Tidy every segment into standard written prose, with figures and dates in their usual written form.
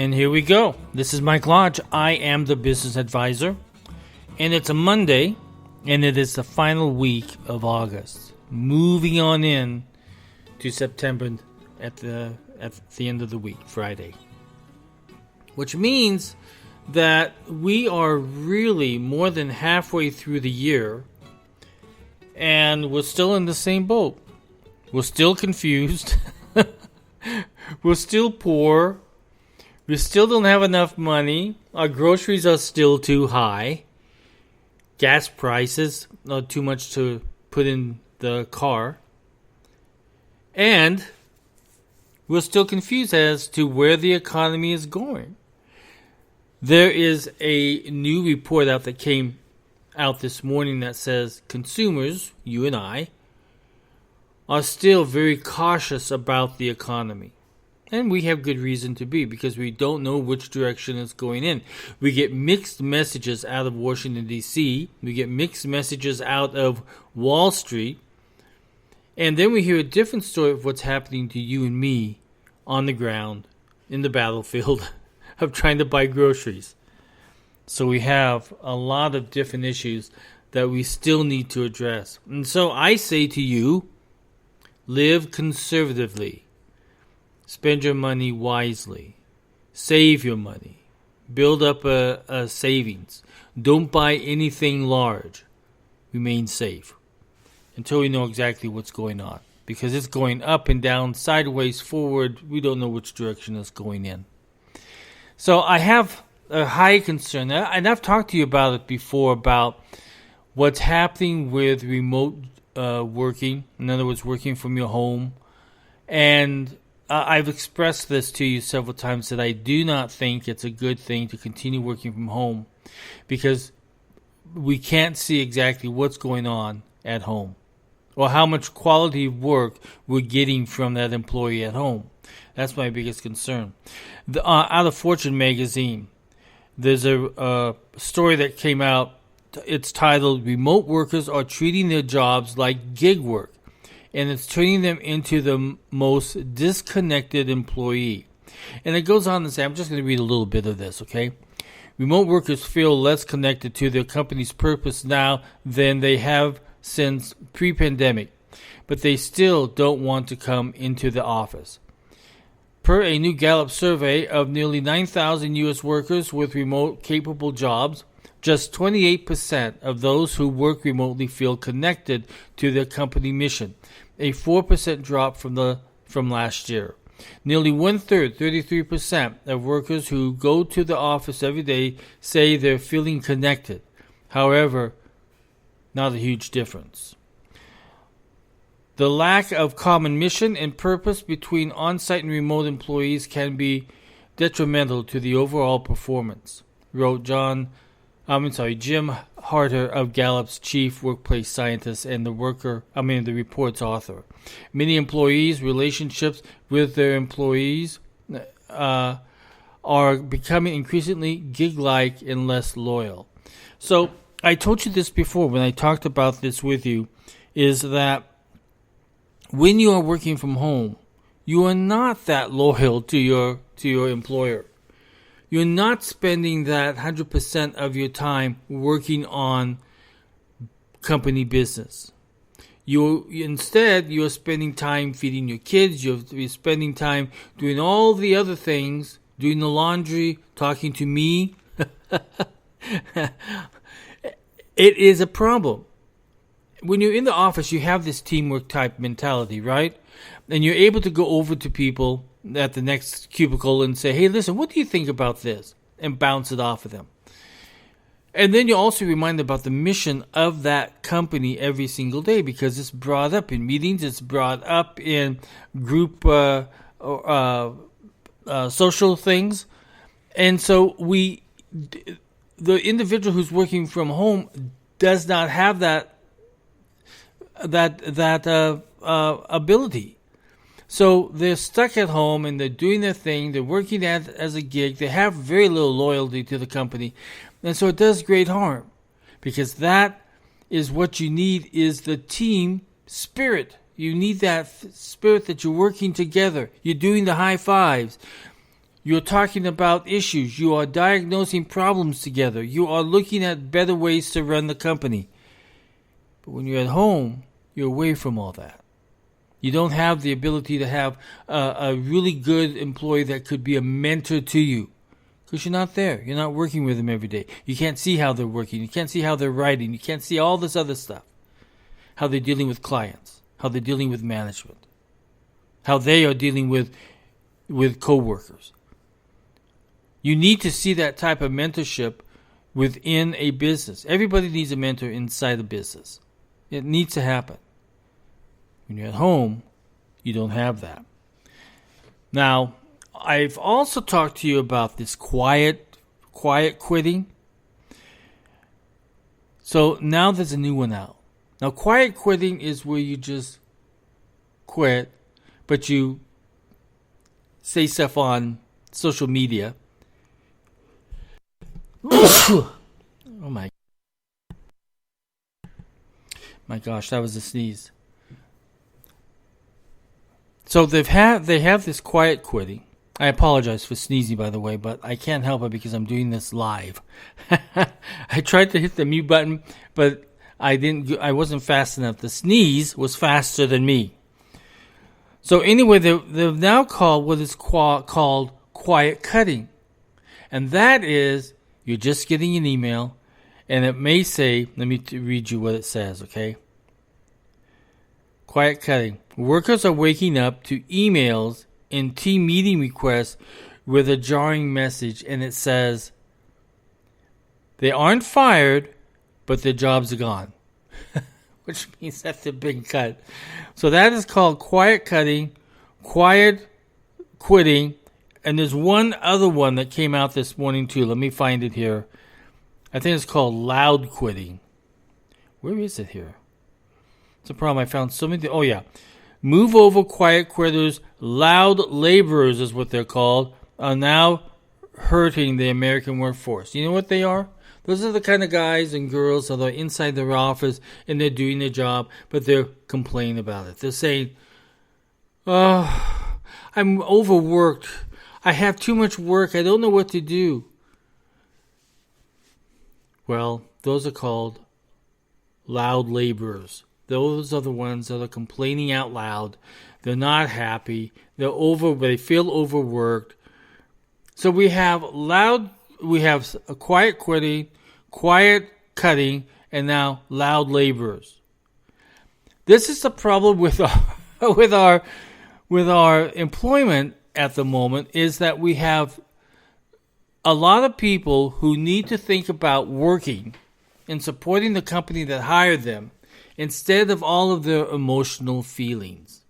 And here we go. This is Mike Lodge. I am the business advisor. And it's a Monday, and it is the final week of August. Moving on in to September at the end of the week, Friday. Which means that we are really more than halfway through the year, and we're still in the same boat. We're still confused. We're still poor. We still don't have enough money. Our groceries are still too high. Gas prices, not too much to put in the car. And we're still confused as to where the economy is going. There is a new report out that came out this morning that says consumers, you and I, are still very cautious about the economy. And we have good reason to be, because we don't know which direction it's going in. We get mixed messages out of Washington, D.C. We get mixed messages out of Wall Street. And then we hear a different story of what's happening to you and me on the ground, in the battlefield, of trying to buy groceries. So we have a lot of different issues that we still need to address. And so I say to you, live conservatively. Spend your money wisely. Save your money. Build up a savings. Don't buy anything large. Remain safe until we know exactly what's going on. Because it's going up and down, sideways, forward. We don't know which direction it's going in. So I have a high concern, and I've talked to you about it before, about what's happening with remote working. In other words, working from your home. And I've expressed this to you several times that I do not think it's a good thing to continue working from home, because we can't see exactly what's going on at home or how much quality work we're getting from that employee at home. That's my biggest concern. Out of Fortune magazine, there's a story that came out. It's titled, "Remote Workers Are Treating Their Jobs Like Gig Work." And it's turning them into the most disconnected employee. And it goes on to say, I'm just going to read a little bit of this, okay? Remote workers feel less connected to their company's purpose now than they have since pre-pandemic, but they still don't want to come into the office. Per a new Gallup survey of nearly 9,000 U.S. workers with remote-capable jobs, just 28% of those who work remotely feel connected to their company mission, a 4% drop from last year. Nearly one-third, 33%, of workers who go to the office every day say they're feeling connected. However, not a huge difference. The lack of common mission and purpose between on-site and remote employees can be detrimental to the overall performance, wrote Jim Harter of Gallup's chief workplace scientist and the report's author. Many employees' relationships with their employees are becoming increasingly gig-like and less loyal. So I told you this before when I talked about this with you, is that when you are working from home, you are not that loyal to your employer. You're not spending that 100% of your time working on company business. Instead, you're spending time feeding your kids. You're spending time doing all the other things, doing the laundry, talking to me. It is a problem. When you're in the office, you have this teamwork type mentality, right? And you're able to go over to people at the next cubicle and say, hey, listen, what do you think about this? And bounce it off of them. And then you're also reminded about the mission of that company every single day, because it's brought up in meetings, it's brought up in group social things. And so the individual who's working from home does not have that ability. So they're stuck at home and they're doing their thing. They're working as a gig. They have very little loyalty to the company. And so it does great harm, because that is what you need, is the team spirit. You need that spirit that you're working together. You're doing the high fives. You're talking about issues. You are diagnosing problems together. You are looking at better ways to run the company. But when you're at home, you're away from all that. You don't have the ability to have a really good employee that could be a mentor to you because you're not there. You're not working with them every day. You can't see how they're working. You can't see how they're writing. You can't see all this other stuff. How they're dealing with clients. How they're dealing with management. How they are dealing with coworkers. You need to see that type of mentorship within a business. Everybody needs a mentor inside a business. It needs to happen. When you're at home, you don't have that. Now, I've also talked to you about this quiet quitting. So now there's a new one out. Now, quiet quitting is where you just quit, but you say stuff on social media. Oh my gosh, that was a sneeze. So they have this quiet quitting. I apologize for sneezing, by the way, but I can't help it because I'm doing this live. I tried to hit the mute button, but I wasn't fast enough. The sneeze was faster than me. So anyway, they've now called what is called quiet cutting. And that is, you're just getting an email, and it may say, let me read you what it says, okay? Quiet cutting. Workers are waking up to emails and team meeting requests with a jarring message, and it says, they aren't fired, but their jobs are gone. Which means that they're being cut. So that is called quiet cutting, quiet quitting, and there's one other one that came out this morning too. Let me find it here. I think it's called loud quitting. Where is it here? It's a problem. I found so many. Oh yeah. Move over quiet quitters, loud laborers is what they're called, are now hurting the American workforce. You know what they are? Those are the kind of guys and girls that are inside their office and they're doing their job, but they're complaining about it. They're saying, oh, I'm overworked. I have too much work. I don't know what to do. Well, those are called loud laborers. Those are the ones that are complaining out loud. They're not happy. They feel overworked. So we have a quiet quitting, quiet cutting, and now loud laborers. This is the problem with our employment at the moment, is that we have a lot of people who need to think about working and supporting the company that hired them instead of all of their emotional feelings.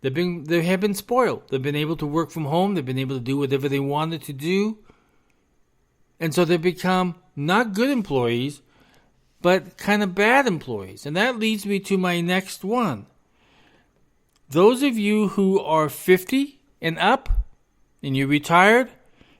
They have been spoiled. They've been able to work from home. They've been able to do whatever they wanted to do. And so they become not good employees, but kind of bad employees. And that leads me to my next one. Those of you who are 50 and up and you're retired,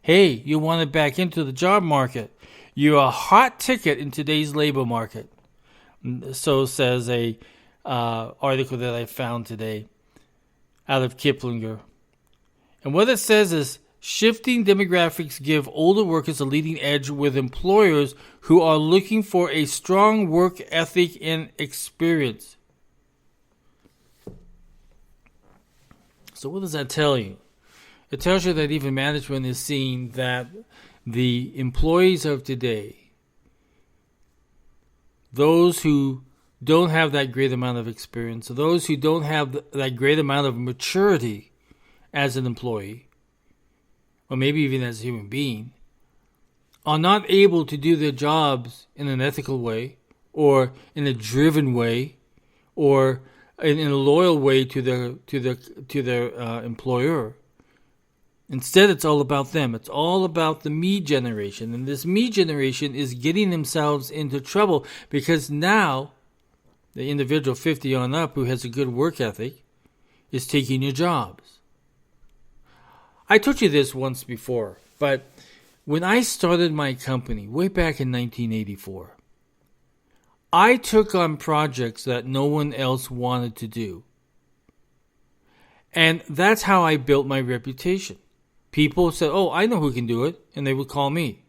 hey, you want to back into the job market. You're a hot ticket in today's labor market. So says a article that I found today out of Kiplinger. And what it says is, shifting demographics give older workers a leading edge with employers who are looking for a strong work ethic and experience. So what does that tell you? It tells you that even management is seeing that the employees of today, those who don't have that great amount of experience, or those who don't have that great amount of maturity as an employee, or maybe even as a human being, are not able to do their jobs in an ethical way, or in a driven way, or in a loyal way to their employer. Instead, it's all about them. It's all about the me generation. And this me generation is getting themselves into trouble because now the individual 50 on up who has a good work ethic is taking your jobs. I told you this once before, but when I started my company way back in 1984, I took on projects that no one else wanted to do. And that's how I built my reputation. people said, oh, I know who can do it, and they would call me.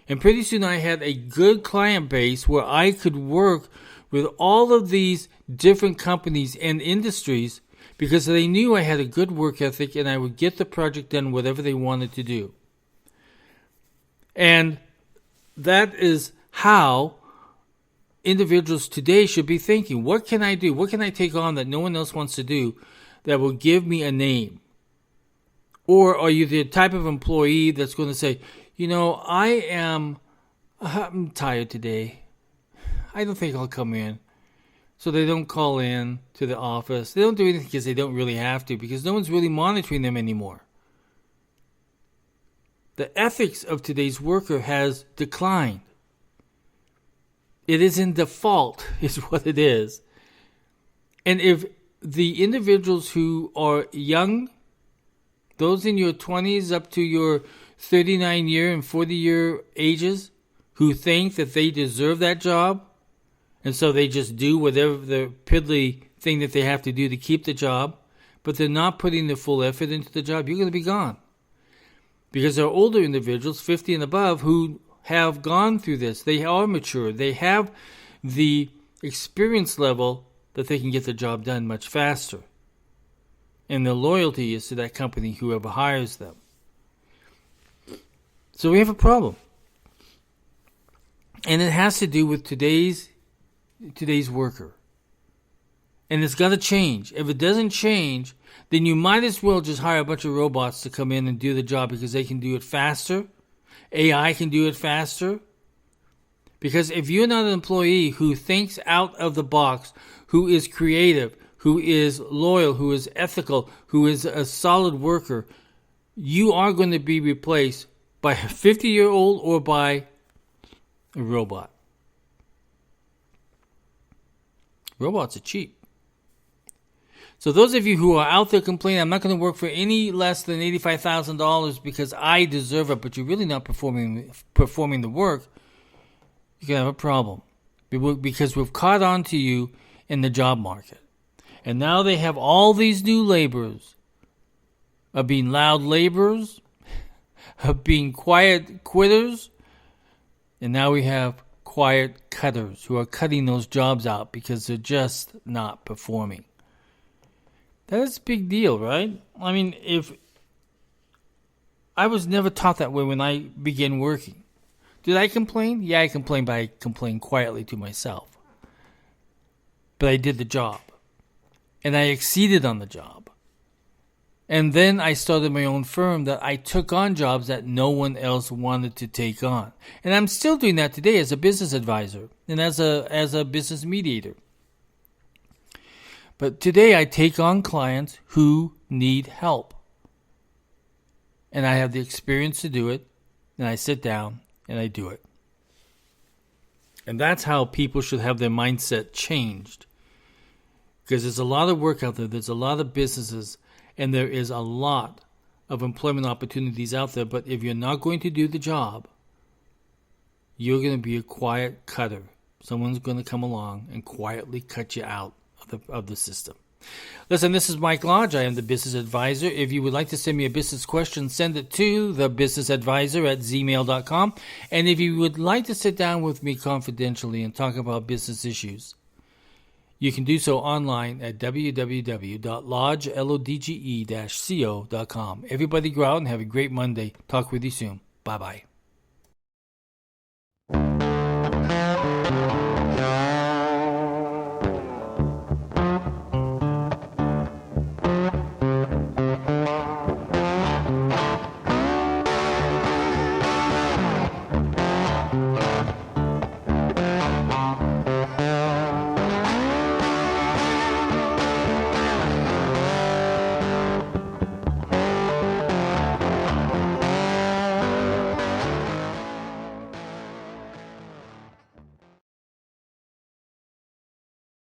And pretty soon I had a good client base where I could work with all of these different companies and industries because they knew I had a good work ethic and I would get the project done whatever they wanted to do. And that is how individuals today should be thinking. What can I do? What can I take on that no one else wants to do that will give me a name? Or are you the type of employee that's going to say, I'm tired today. I don't think I'll come in. So they don't call in to the office. They don't do anything because they don't really have to, because no one's really monitoring them anymore. The ethics of today's worker has declined. It is in default, is what it is. And if the individuals who are young, those in your 20s up to your 39-year and 40-year ages, who think that they deserve that job, and so they just do whatever the piddly thing that they have to do to keep the job, but they're not putting the full effort into the job, you're going to be gone. Because there are older individuals, 50 and above, who have gone through this. They are mature. They have the experience level that they can get the job done much faster. And the loyalty is to that company, whoever hires them. So we have a problem. And it has to do with today's worker. And it's got to change. If it doesn't change, then you might as well just hire a bunch of robots to come in and do the job because they can do it faster. AI can do it faster. Because if you're not an employee who thinks out of the box, who is creative, who is loyal, who is ethical, who is a solid worker, you are going to be replaced by a 50-year-old or by a robot. Robots are cheap. So those of you who are out there complaining, I'm not going to work for any less than $85,000 because I deserve it, but you're really not performing the work, you're going to have a problem. Because we've caught on to you in the job market. And now they have all these new laborers of being loud laborers, of being quiet quitters, and now we have quiet cutters who are cutting those jobs out because they're just not performing. That is a big deal, right? I mean, if I was never taught that way when I began working. Did I complain? Yeah, I complained, but I complained quietly to myself. But I did the job. And I exceeded on the job. And then I started my own firm that I took on jobs that no one else wanted to take on. And I'm still doing that today as a business advisor and as a business mediator. But today I take on clients who need help. And I have the experience to do it. And I sit down and I do it. And that's how people should have their mindset changed. Because there's a lot of work out there. There's a lot of businesses. And there is a lot of employment opportunities out there. But if you're not going to do the job, you're going to be a quiet cutter. Someone's going to come along and quietly cut you out of the system. Listen, this is Mike Lodge. I am the business advisor. If you would like to send me a business question, send it to thebusinessadvisor@gmail.com. And if you would like to sit down with me confidentially and talk about business issues, you can do so online at www.lodge-co.com. Everybody go out and have a great Monday. Talk with you soon. Bye-bye.